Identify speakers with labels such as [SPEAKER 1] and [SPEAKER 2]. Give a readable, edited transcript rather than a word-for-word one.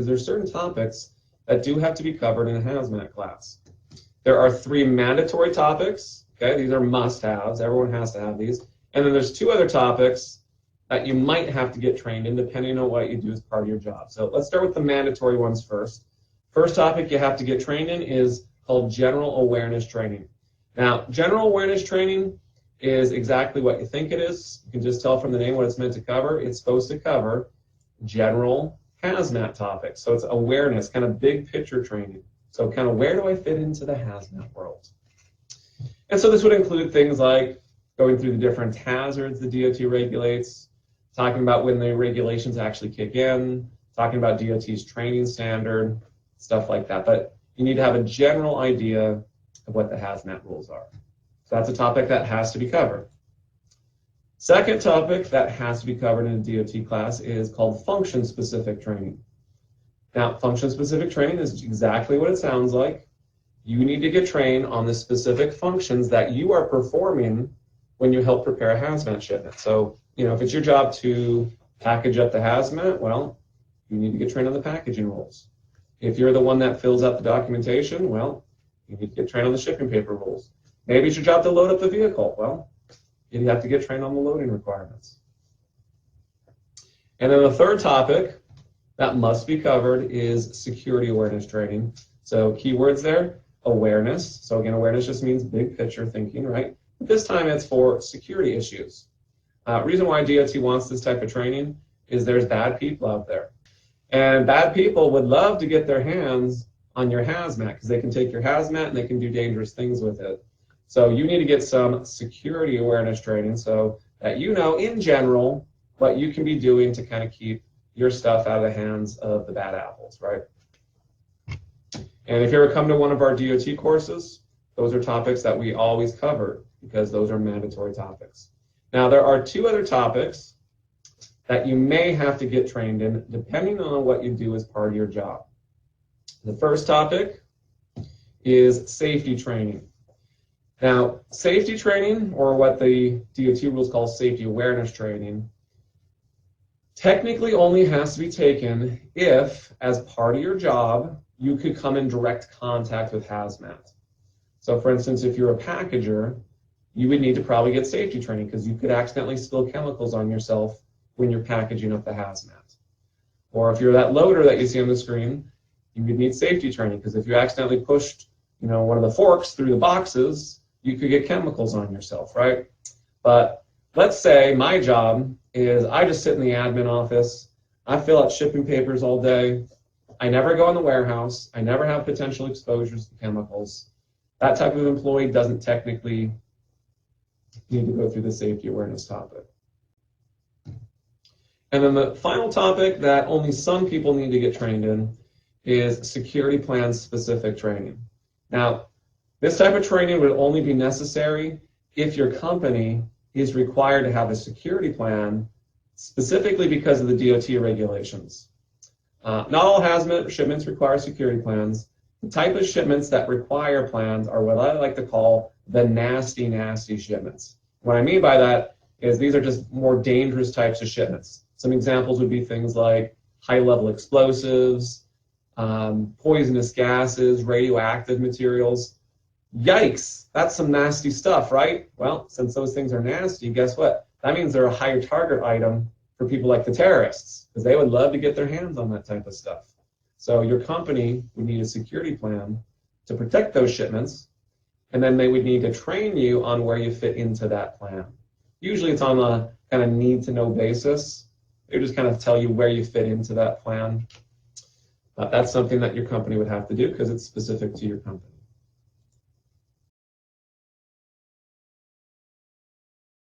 [SPEAKER 1] because there's certain topics that do have to be covered in a hazmat class. There are 3 mandatory topics. Okay, these are must-haves. Everyone has to have these. And then there's 2 other topics that you might have to get trained in depending on what you do as part of your job. So let's start with the mandatory ones first. First topic you have to get trained in is called general awareness training. Now, general awareness training is exactly what you think it is. You can just tell from the name what it's meant to cover. It's supposed to cover general hazmat topics. So it's awareness, kind of big picture training. So kind of where do I fit into the hazmat world? And so this would include things like going through the different hazards the DOT regulates, talking about when the regulations actually kick in, talking about DOT's training standard, stuff like that. But you need to have a general idea of what the hazmat rules are. So that's a topic that has to be covered. Second topic that has to be covered in a DOT class is called function-specific training. Now, function-specific training is exactly what it sounds like. You need to get trained on the specific functions that you are performing when you help prepare a hazmat shipment. So, if it's your job to package up the hazmat, well, you need to get trained on the packaging rules. If you're the one that fills out the documentation, well, you need to get trained on the shipping paper rules. Maybe it's your job to load up the vehicle. Well, you have to get trained on the loading requirements. And then the third topic that must be covered is security awareness training. So keywords there, awareness. So again, awareness just means big picture thinking, right? But this time it's for security issues. Reason why DOT wants this type of training is there's bad people out there. And bad people would love to get their hands on your hazmat because they can take your hazmat and they can do dangerous things with it. So you need to get some security awareness training so that in general what you can be doing to kind of keep your stuff out of the hands of the bad apples, right? And if you ever come to one of our DOT courses, those are topics that we always cover because those are mandatory topics. Now, there are 2 other topics that you may have to get trained in depending on what you do as part of your job. The first topic is safety training. Now, safety training, or what the DOT rules call safety awareness training, technically only has to be taken if, as part of your job, you could come in direct contact with hazmat. So, for instance, if you're a packager, you would need to probably get safety training because you could accidentally spill chemicals on yourself when you're packaging up the hazmat. Or if you're that loader that you see on the screen, you would need safety training because if you accidentally pushed, one of the forks through the boxes, you could get chemicals on yourself, right? But let's say my job is I just sit in the admin office, I fill out shipping papers all day, I never go in the warehouse, I never have potential exposures to chemicals. That type of employee doesn't technically need to go through the safety awareness topic. And then the final topic that only some people need to get trained in is security plan specific training. Now, this type of training would only be necessary if your company is required to have a security plan specifically because of the DOT regulations. Not all hazmat shipments require security plans. The type of shipments that require plans are what I like to call the nasty shipments. What I mean by that is these are just more dangerous types of shipments. Some examples would be things like high-level explosives, poisonous gases, radioactive materials. Yikes, that's some nasty stuff, right? Well, since those things are nasty, guess what? That means they're a higher target item for people like the terrorists because they would love to get their hands on that type of stuff. So your company would need a security plan to protect those shipments, and then they would need to train you on where you fit into that plan. Usually it's on a kind of need-to-know basis. They just kind of tell you where you fit into that plan. That's something that your company would have to do because it's specific to your company.